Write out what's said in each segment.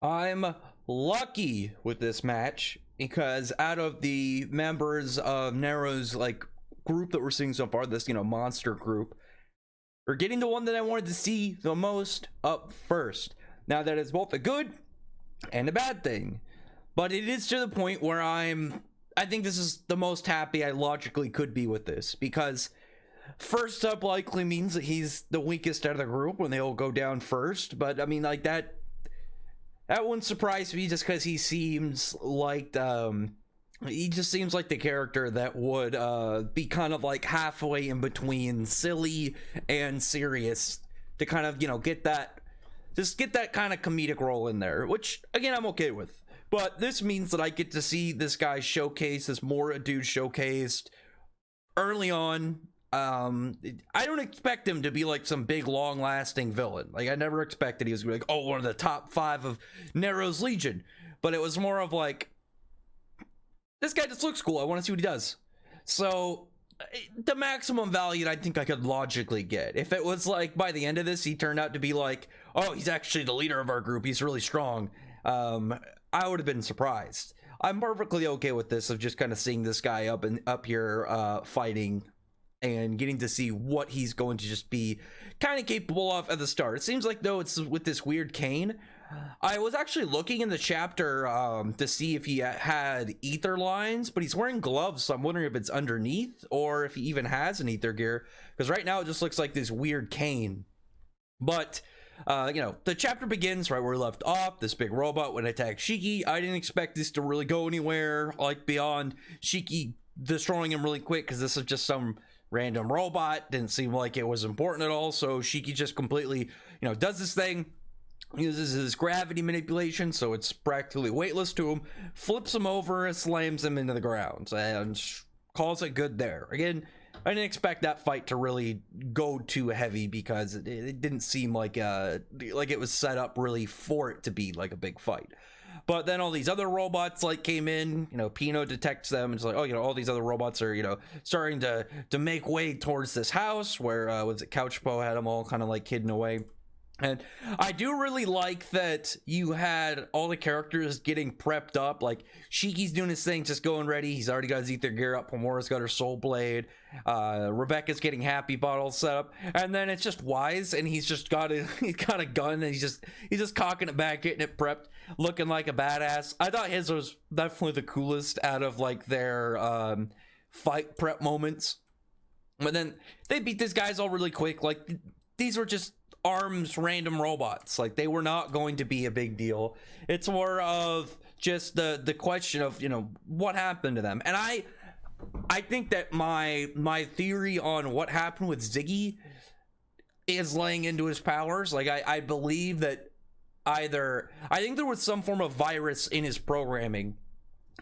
I'm lucky with this match because out of the members of Nero's group that we're seeing so far, this monster group, we're getting the one that I wanted to see the most up first. Now that is both a good and a bad thing, but it is to the point where I think this is the most happy I logically could be with this, because first up likely means that he's the weakest out of the group when they all go down first. But I mean, like, that wouldn't surprise me, just because he seems like he just seems like the character that would be kind of like halfway in between silly and serious, to kind of get that kind of comedic role in there, which again I'm okay with. But this means that I get to see this guy showcase, this Mora dude showcased early on. I don't expect him to be like some big long-lasting villain. Like, I never expected he was gonna be like, oh, one of the top 5 of Nero's Legion. But it was more of like, this guy just looks cool, I want to see what he does. So the maximum value I think I could logically get, if it was like by the end of this he turned out to be like, oh, he's actually the leader of our group, he's really strong, I would have been surprised. I'm perfectly okay with this, of just kind of seeing this guy up here fighting and getting to see what he's going to just be kind of capable of at the start. It seems like, though, it's with this weird cane. I was actually looking in the chapter to see if he had ether lines, but he's wearing gloves, so I'm wondering if it's underneath or if he even has an ether gear, because right now it just looks like this weird cane. But the chapter begins right where we left off. This big robot would attack Shiki. I didn't expect this to really go anywhere, like, beyond Shiki destroying him really quick, because this is just some random robot. Didn't seem like it was important at all. So Shiki just completely does this thing, uses his gravity manipulation, so it's practically weightless to him, flips him over and slams him into the ground, and calls it good there. Again, I didn't expect that fight to really go too heavy, because it didn't seem like it was set up really for it to be like a big fight. But then all these other robots came in. Pino detects them. It's like, oh, all these other robots are starting to make way towards this house where was it Couchpo had them all kind of like hidden away. And I do really like that you had all the characters getting prepped up. Like, Shiki's doing his thing, just going ready. He's already got his ether gear up. Pomora's got her soul blade. Rebecca's getting happy bottle set up. And then it's just Wise, and he's got a gun, and he's just cocking it back, getting it prepped, looking like a badass. I thought his was definitely the coolest out of like their fight prep moments. But then they beat these guys all really quick. Like, these were just arms random robots. Like, they were not going to be a big deal. It's more of just the question of what happened to them. And I think that my theory on what happened with Ziggy is laying into his powers. Like, I believe that I think there was some form of virus in his programming,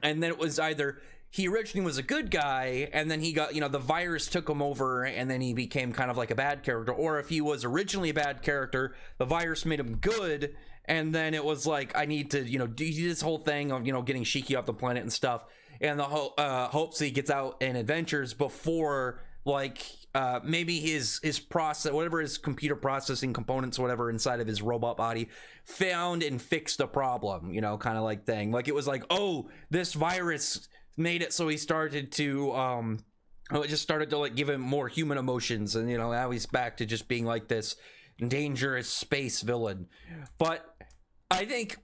and then it was either he originally was a good guy, and then he got, the virus took him over, and then he became kind of like a bad character. Or if he was originally a bad character, the virus made him good, and then it was like, I need to, do this whole thing of, getting Shiki off the planet and stuff, and the whole hopes he gets out and adventures before, like, maybe his process, whatever his computer processing components, whatever inside of his robot body, found and fixed a problem, kind of like thing. Like, it was like, oh, this virus made it so he started to it just started to like give him more human emotions, and now he's back to just being like this dangerous space villain. But I think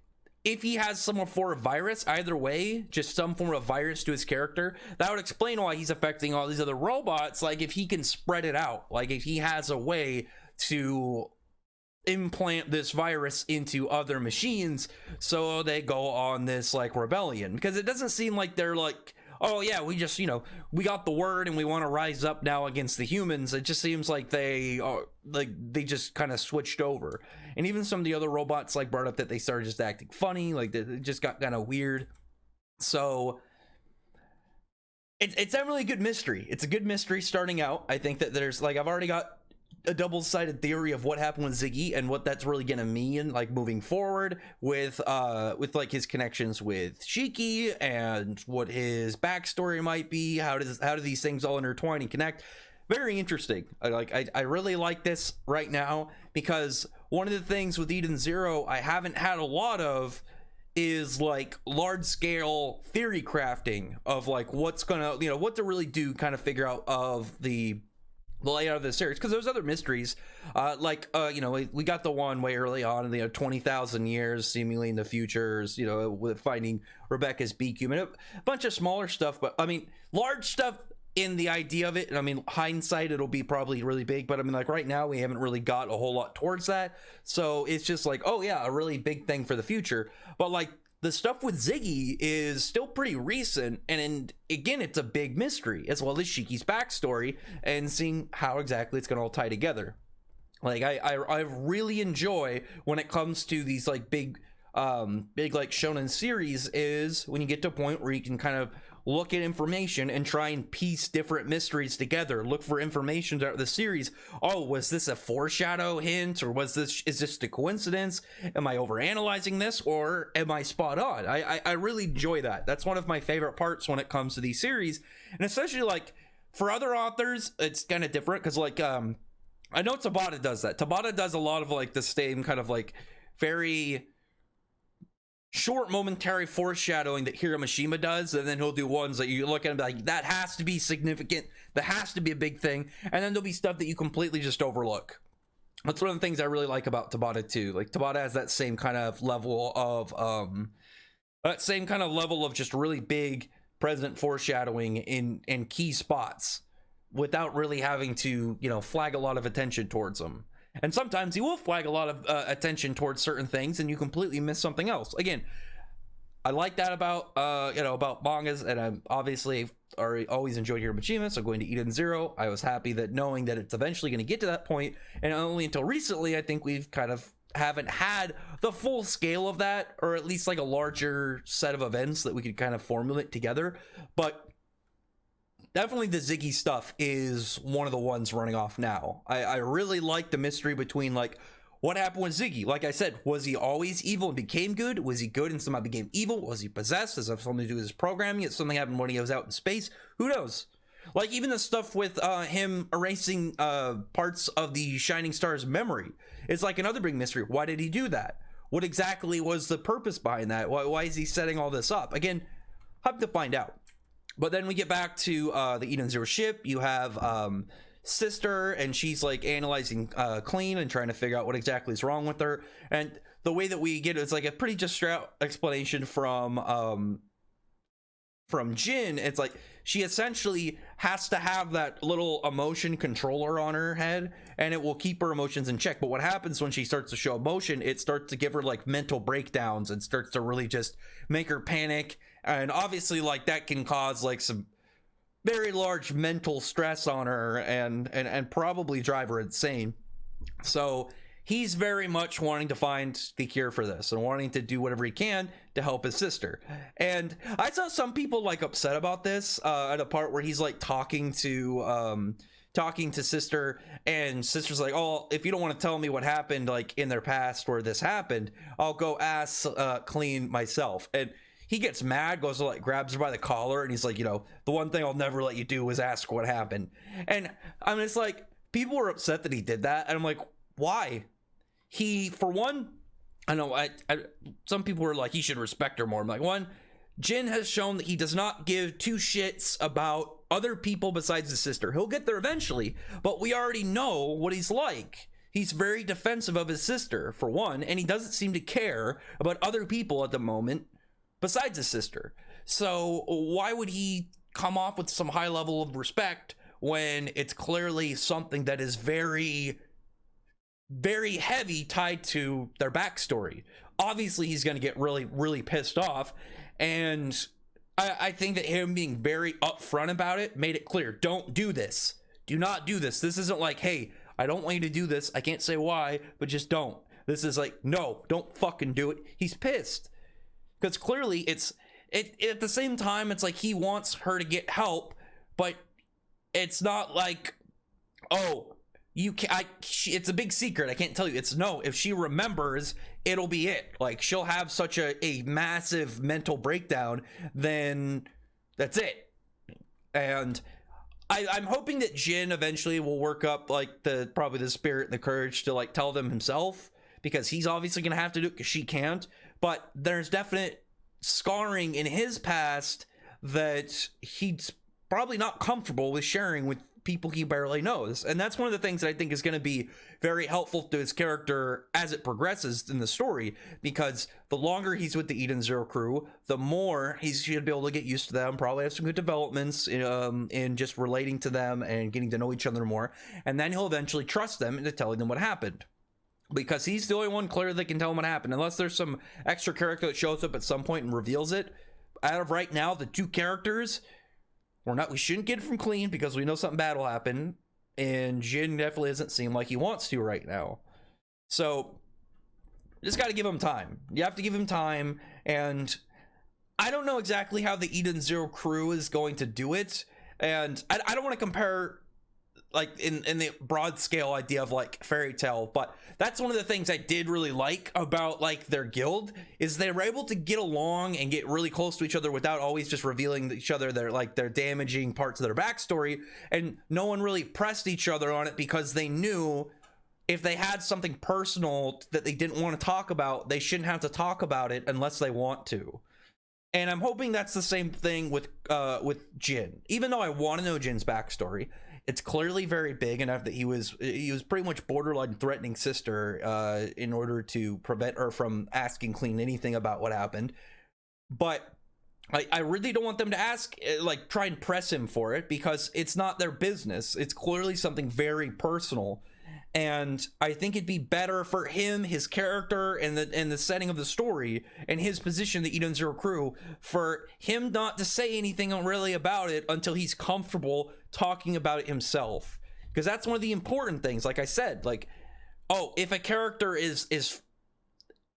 if he has some form of virus, either way, just some form of virus to his character, that would explain why he's affecting all these other robots. Like, if he can spread it out, like if he has a way to implant this virus into other machines so they go on this like rebellion. Because it doesn't seem like they're like, oh yeah, we just we got the word and we want to rise up now against the humans. It just seems like they are like, they just kind of switched over. And even some of the other robots like brought up that they started just acting funny, like they just got kind of weird. So it's a really good mystery. It's a good mystery starting out. I think that there's like, I've already got a double-sided theory of what happened with Ziggy and what that's really gonna mean, like, moving forward with like his connections with Shiki and what his backstory might be. How do these things all intertwine and connect? Very interesting. I really like this right now, because one of the things with Eden Zero I haven't had a lot of is like large scale theory crafting of like what's gonna, you know, what to really do, kind of figure out of the layout of the series, because there's other mysteries, you know, we got the one way early on in the 20,000 years seemingly in the futures, you know, with finding Rebecca's beak human, a bunch of smaller stuff, but I mean large stuff in the idea of it. And I mean, hindsight, it'll be probably really big, but I mean, like right now we haven't really got a whole lot towards that, so it's just like, oh yeah, a really big thing for the future. But like the stuff with Ziggy is still pretty recent, and again, it's a big mystery, as well as Shiki's backstory and seeing how exactly it's gonna all tie together. Like I really enjoy when it comes to these like big like shonen series, is when you get to a point where you can kind of look at information and try and piece different mysteries together, look for information throughout the series. Oh, was this a foreshadow hint, or is this a coincidence? Am I overanalyzing this, or am I spot on? I really enjoy that. That's one of my favorite parts when it comes to these series, and especially like for other authors it's kind of different, because like I know Tabata does that. Tabata does a lot of like the same kind of like very short momentary foreshadowing that Hiro Mishima does, and then he'll do ones that you look at and be like, that has to be significant, that has to be a big thing, and then there'll be stuff that you completely just overlook. That's one of the things I really like about Tabata too. Like Tabata has that same kind of level of just really big present foreshadowing in key spots without really having to, you know, flag a lot of attention towards them. And sometimes he will flag a lot of attention towards certain things, and you completely miss something else. Again, I like that about about mangas, and I'm obviously always enjoyed Hiro Mishima. So going to Eden Zero, I was happy that knowing that it's eventually going to get to that point, and only until recently, I think we've kind of haven't had the full scale of that, or at least like a larger set of events that we could kind of formulate together. But definitely the Ziggy stuff is one of the ones running off now. I really like the mystery between like what happened with Ziggy. Like I said, was he always evil and became good? Was he good and somehow became evil? Was he possessed? Does it have something to do with his programming? It's something happened when he was out in space? Who knows? Like even the stuff with him erasing parts of the Shining Star's memory. It's like another big mystery. Why did he do that? What exactly was the purpose behind that? Why is he setting all this up? Again, have to find out. But then we get back to the Eden Zero ship. You have Sister, and she's like analyzing Clean and trying to figure out what exactly is wrong with her. And the way that we get it is like a pretty just straight out explanation from Jin. It's like she essentially has to have that little emotion controller on her head, and it will keep her emotions in check. But what happens when she starts to show emotion, it starts to give her like mental breakdowns and starts to really just make her panic. And obviously like that can cause like some very large mental stress on her and probably drive her insane. So he's very much wanting to find the cure for this and wanting to do whatever he can to help his sister. And I saw some people like upset about this at a part where he's like talking to Sister, and Sister's like, oh, if you don't want to tell me what happened like in their past where this happened, I'll go ask Clean myself. And he gets mad, goes to like grabs her by the collar, and he's like, you know, the one thing I'll never let you do is ask what happened. And I mean, it's like people were upset that he did that, and I'm like, why? He, for one, I know some people were like, he should respect her more. I'm like, one, Jin has shown that he does not give two shits about other people besides his sister. He'll get there eventually, but we already know what he's like. He's very defensive of his sister, for one, and he doesn't seem to care about other people at the moment besides his sister. So why would he come off with some high level of respect when it's clearly something that is very, very heavy tied to their backstory? Obviously he's going to get really, really pissed off, and I think that him being very upfront about it made it clear, don't do this, do not do this. This isn't like, hey, I don't want you to do this, I can't say why, but just don't. This is like, no, don't fucking do it. He's pissed because clearly at the same time, it's like he wants her to get help, but it's not like, oh, it's a big secret, I can't tell you. It's no, if she remembers, it'll be it. Like she'll have such a massive mental breakdown, then that's it. And I'm hoping that Jin eventually will work up like probably the spirit and the courage to like tell them himself. because he's obviously gonna have to do it because she can't. But there's definite scarring in his past that he's probably not comfortable with sharing with people he barely knows. And that's one of the things that I think is going to be very helpful to his character as it progresses in the story, because the longer he's with the Eden Zero crew, the more he's going to be able to get used to them, probably have some good developments in just relating to them and getting to know each other more, and then he'll eventually trust them into telling them what happened, because he's the only one clear that can tell him what happened, unless there's some extra character that shows up at some point and reveals it. Out of right now, the two characters, we shouldn't get it from Clean because we know something bad will happen, and Jin definitely doesn't seem like he wants to right now. So just got to give him time. You have to give him time, and I don't know exactly how the Eden Zero crew is going to do it, and I don't want to compare like in the broad scale idea of like Fairy Tail, but that's one of the things I did really like about like their guild, is they were able to get along and get really close to each other without always just revealing to each other their damaging parts of their backstory, and no one really pressed each other on it because they knew if they had something personal that they didn't want to talk about, they shouldn't have to talk about it unless they want to. And I'm hoping that's the same thing with Jin. Even though I want to know Jin's backstory, it's clearly very big enough that he was pretty much borderline threatening sister in order to prevent her from asking Clean anything about what happened. But I really don't want them to ask, like, try and press him for it, because it's not their business. It's clearly something very personal. And I think it'd be better for him, his character, and the setting of the story, and his position in the Eden Zero crew, for him not to say anything really about it until he's comfortable talking about it himself. Because that's one of the important things. Like I said, like, oh, if a character is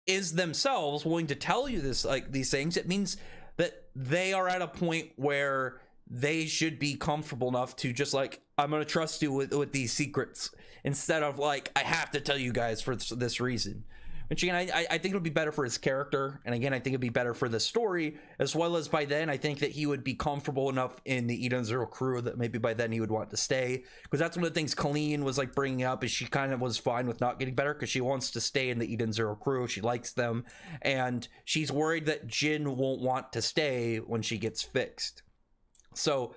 themselves willing to tell you this, like these things, it means that they are at a point where they should be comfortable enough to just like, I'm gonna trust you with these secrets, instead of like, I have to tell you guys for this reason. Which again, I think it'll be better for his character, and again, I think it'd be better for the story, as well as by then I think that he would be comfortable enough in the Eden Zero crew that maybe by then he would want to stay, because that's one of the things Colleen was like bringing up, is she kind of was fine with not getting better because she wants to stay in the Eden Zero crew. She likes them, and she's worried that Jin won't want to stay when she gets fixed. So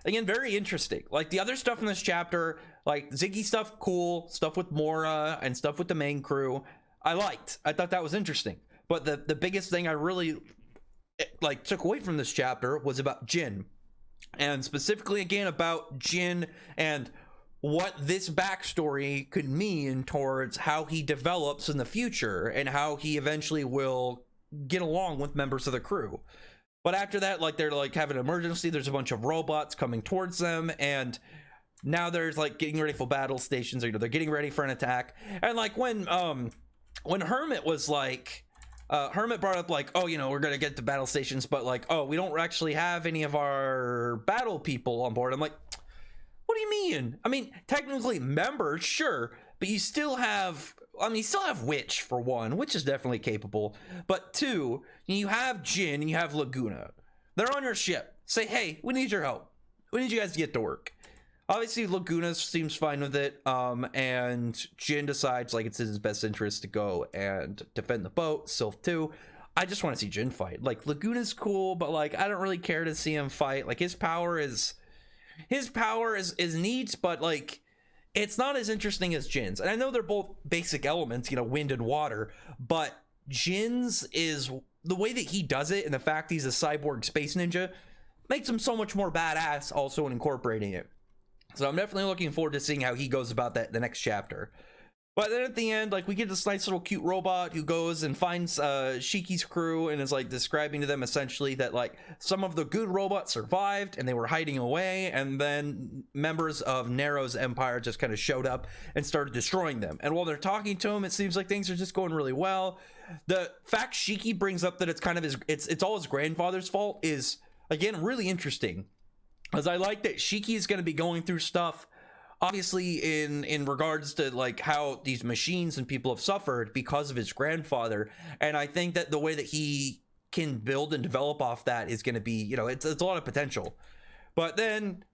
again, very interesting. Like the other stuff in this chapter, like Ziggy stuff, cool stuff with Mora and stuff with the main crew, I thought that was interesting. But the biggest thing I really like took away from this chapter was about Jin, and specifically again about Jin and what this backstory could mean towards how he develops in the future and how he eventually will get along with members of the crew. But after that, like, they're like having an emergency, there's a bunch of robots coming towards them, and now there's like getting ready for battle stations, or you know, they're getting ready for an attack. And like when Hermit was like Hermit brought up like, oh, you know, we're gonna get to battle stations, but like, oh, we don't actually have any of our battle people on board. I'm like, what do you mean? I mean, technically members, sure, but you still have, I mean, you still have Witch, for one. Witch is definitely capable. But two, you have Jin and you have Laguna. They're on your ship. Say, hey, we need your help. We need you guys to get to work. Obviously, Laguna seems fine with it. And Jin decides, like, it's in his best interest to go and defend the boat. Sylph, too. I just want to see Jin fight. Like, Laguna's cool, but, like, I don't really care to see him fight. Like, his power is neat, but, like, it's not as interesting as Jin's. And I know they're both basic elements, you know, wind and water, but Jin's is the way that he does it, and the fact he's a cyborg space ninja makes him so much more badass also in incorporating it. So I'm definitely looking forward to seeing how he goes about that the next chapter. But then at the end, like, we get this nice little cute robot who goes and finds Shiki's crew and is like describing to them essentially that like some of the good robots survived and they were hiding away, and then members of Nero's empire just kind of showed up and started destroying them. And while they're talking to him, it seems like things are just going really well. The fact Shiki brings up that it's kind of it's all his grandfather's fault is again really interesting, as I like that Shiki is going to be going through stuff obviously in regards to like how these machines and people have suffered because of his grandfather, and I think that the way that he can build and develop off that is going to be, you know, it's a lot of potential. But then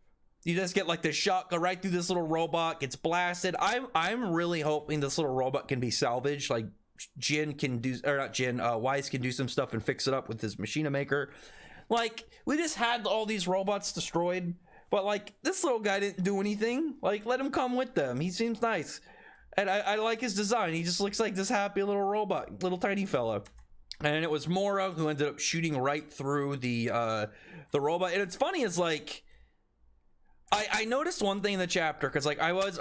You just get like the shot go right through this little robot, gets blasted. I'm really hoping this little robot can be salvaged. Like Jin can do, or not Jin, Wise can do some stuff and fix it up with his machina maker. Like, we just had all these robots destroyed, but like this little guy didn't do anything. Like, let him come with them. He seems nice, and I like his design. He just looks like this happy little robot, little tiny fella. And it was Mora who ended up shooting right through the robot. And it's funny, it's like I noticed one thing in the chapter, because like I was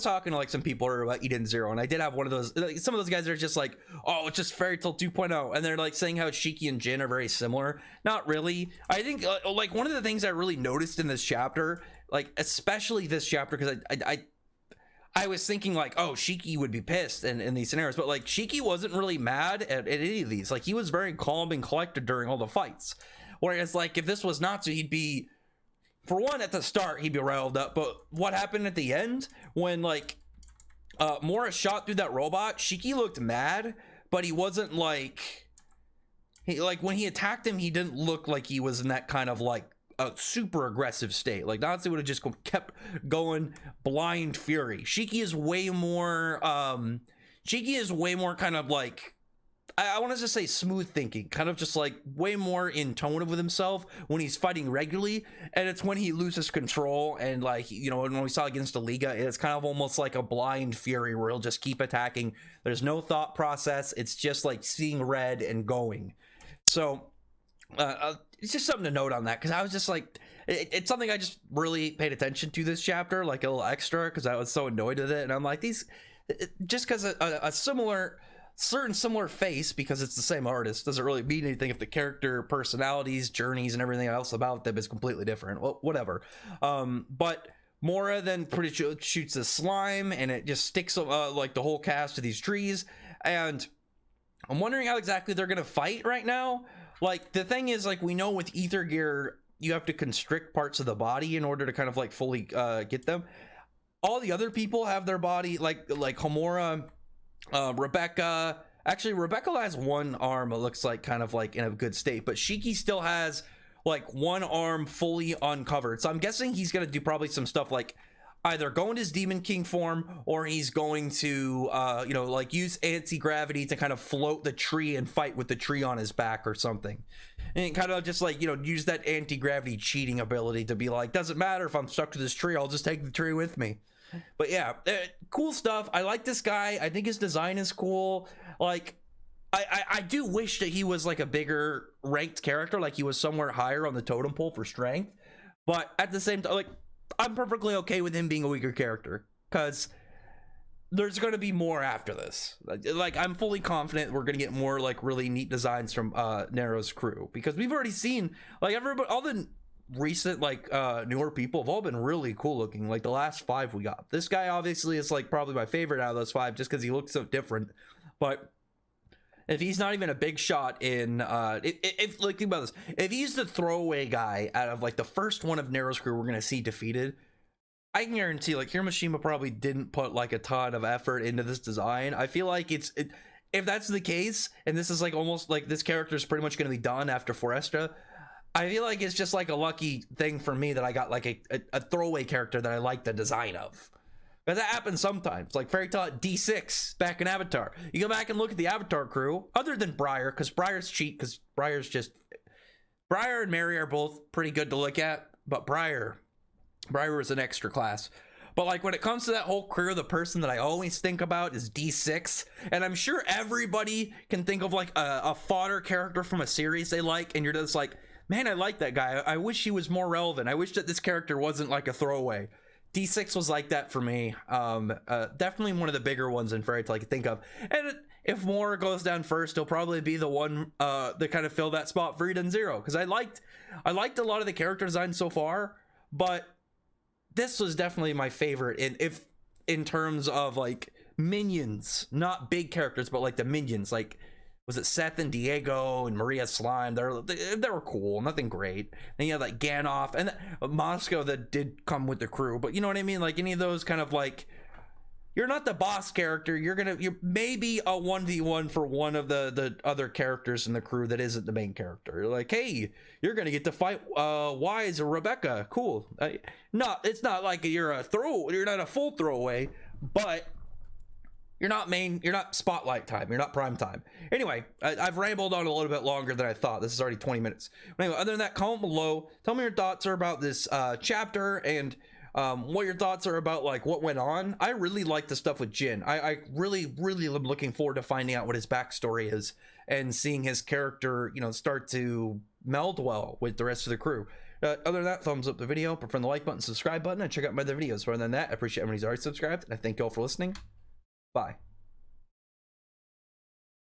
talking to like some people about Eden Zero, and I did have one of those, like, some of those guys that are just like, oh, it's just Fairy Tail 2.0, and they're like saying how Shiki and Jin are very similar. Not really. I think like one of the things I really noticed in this chapter, like especially this chapter, because I was thinking like, oh, Shiki would be pissed in these scenarios, but like Shiki wasn't really mad at any of these. Like, he was very calm and collected during all the fights, whereas like if this was Natsu, he'd be, for one, at the start he'd be riled up, but what happened at the end when like Mora shot through that robot, Shiki looked mad, but he wasn't like, when he attacked him, he didn't look like he was in that kind of like a super aggressive state. Like Natsu would have just kept going blind fury. Shiki is way more kind of like, I want to just say smooth thinking, kind of just like way more in tone with himself when he's fighting regularly. And it's when he loses control, and like, you know, when we saw against the Liga, it's kind of almost like a blind fury where he'll just keep attacking. There's no thought process. It's just like seeing red and going. So it's just something to note on that, because I was just like, it's something I just really paid attention to this chapter, like a little extra, because I was so annoyed with it. And I'm like, just because a similar face, because it's the same artist, doesn't really mean anything if the character personalities, journeys, and everything else about them is completely different. Well, whatever. But Mora then shoots a slime, and it just sticks like the whole cast to these trees, and I'm wondering how exactly they're gonna fight right now. Like, the thing is, like, we know with Ether Gear you have to constrict parts of the body in order to kind of like fully get them. All the other people have their body, like Homura, Rebecca. Actually, Rebecca has one arm, it looks like, kind of like in a good state, but Shiki still has like one arm fully uncovered. So I'm guessing he's gonna do probably some stuff like either go in his Demon King form, or he's going to you know, like use anti-gravity to kind of float the tree and fight with the tree on his back or something, and kind of just like, you know, use that anti-gravity cheating ability to be like, doesn't matter if I'm stuck to this tree, I'll just take the tree with me. But yeah, cool stuff. I like this guy. I think his design is cool. Like, I do wish that he was like a bigger ranked character, like he was somewhere higher on the totem pole for strength, but at the same time, like, I'm perfectly okay with him being a weaker character, because there's going to be more after this. Like, I'm fully confident we're going to get more like really neat designs from Nero's crew, because we've already seen like everybody, all the recent like newer people have all been really cool looking. Like the last 5 we got, this guy obviously is like probably my favorite out of those 5, just because he looks so different. But if he's not even a big shot in if like, think about this, if he's the throwaway guy out of like the first one of Nero's crew we're gonna see defeated, I can guarantee like Hiroshima probably didn't put like a ton of effort into this design. I feel like if that's the case, and this is like almost like this character is pretty much gonna be done after Foresta, I feel like it's just like a lucky thing for me that I got like a throwaway character that I like the design of. But that happens sometimes, like Fairy Tail D6 back in Avatar. You go back and look at the Avatar crew, other than Briar, because Briar's cheat, because Briar and Mary are both pretty good to look at, but Briar is an extra class. But like when it comes to that whole crew, the person that I always think about is D6, and I'm sure everybody can think of like a fodder character from a series they like, and you're just like, man, I like that guy. I wish he was more relevant. I wish that this character wasn't like a throwaway. D6 was like that for me. Definitely one of the bigger ones in Fairy Tail I could think of. And if Mora goes down first, he'll probably be the one that kind of fill that spot for Eden Zero, because I liked a lot of the character design so far, but this was definitely my favorite in terms of like minions, not big characters, but like the minions. Like, was it Seth and Diego and Maria Slime? They were cool, nothing great. And you had like Ganoff and Moscow that did come with the crew, but you know what I mean? Like any of those kind of like you're not the boss character. You're maybe a 1v1 for one of the other characters in the crew that isn't the main character. You're like, hey, you're gonna get to fight Wise or Rebecca. Cool. It's not like you're not a full throwaway, but you're not spotlight time, you're not prime time. Anyway, I've rambled on a little bit longer than I thought. This is already 20 minutes. But anyway, other than that, comment below, tell me your thoughts are about this chapter, and what your thoughts are about like what went on. I really like the stuff with Jin. I really am looking forward to finding out what his backstory is and seeing his character, you know, start to meld well with the rest of the crew. Other than that, thumbs up the video, prefer the like button, subscribe button, and check out my other videos. Other than that, I appreciate everyone who's already subscribed, and I thank you all for listening. Bye.